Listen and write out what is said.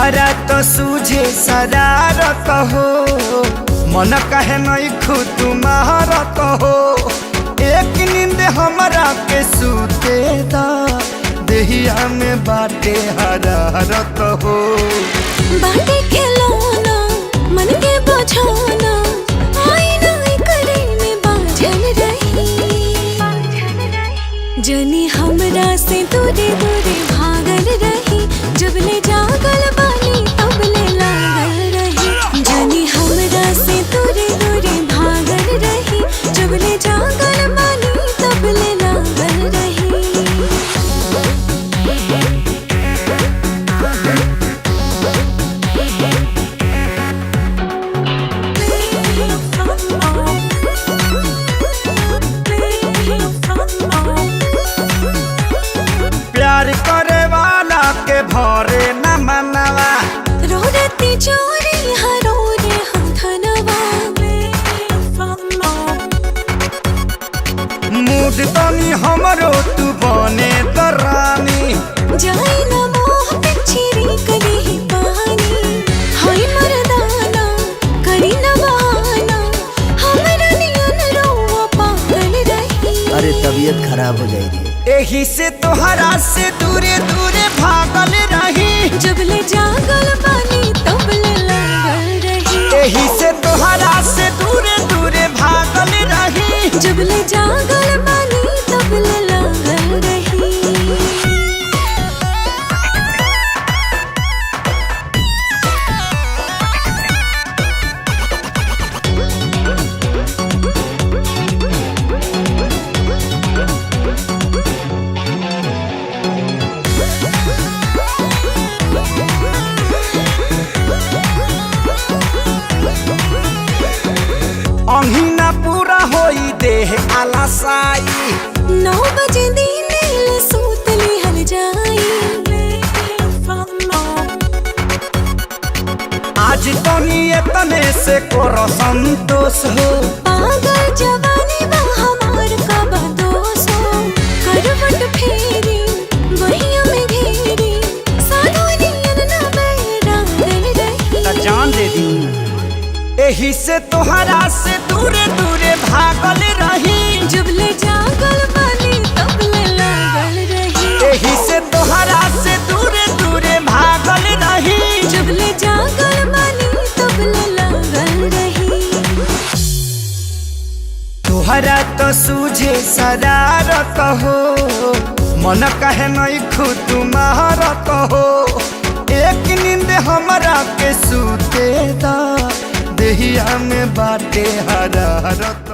तुहरा तो सूझे शरारत हो, मन कहे नहीं खू तुम्हारत हो। एक नींद हमरा के सूते दा, देहिया में बाटे हरारत हो। बाटे खिलौना मन के बझाना, आईना करे में बाझल रही। जनी हमरा से दूरे दूरे भागल रही, जब ले जागल बानी तब ले लागल रही। जनी हमरा से दूरे दूरे भागल रही, जब ले जागल बानी तब ले लागल रही। प्यार करे वाला के भरे न मनवा, रोरती चोरी हरो रे हम धनवा। मूड तनी हमरो तू बने दरानी, जाई न मोह पिछरी कली ही पानी। हाय मर्दाना करी न बहाना, हमरा नियन रोवा पागल रही। अरे तबीयत खराब हो जाएगी। एही से तोहरा से दूरे दूरे भागल रही, जब ले जागल बानी तब ले लागल रही। एही से तोहरा से दूरे दूरे भागल रही। जब ले जागल बानी तब ले लागल रही। अहिना पूरा होई देह आलसाई, 9 बजे दिन सूत लिहल जाई। आज तनी एतने से करो संतोष हो। पागल जवानी बा हमार का बदोस हो, करवट फेरी बहिया में घेरी, साधु नियन न बैरागल रही। त जान दे दी, एही से तोहरा से दूरे दूरे भागल रही। जब ले जागल बानी तब ले लागल रही। एही से तोहरा से दूरे दूरे भागल रही। जब ले जागल बानी तब ले लागल रही। तुहरा तो सूझे शरारत हो, मन कहे नहीं खू तुम्हारत हो। एक नींद हमरा के सूते दा, देहिया में बाटे हरारत।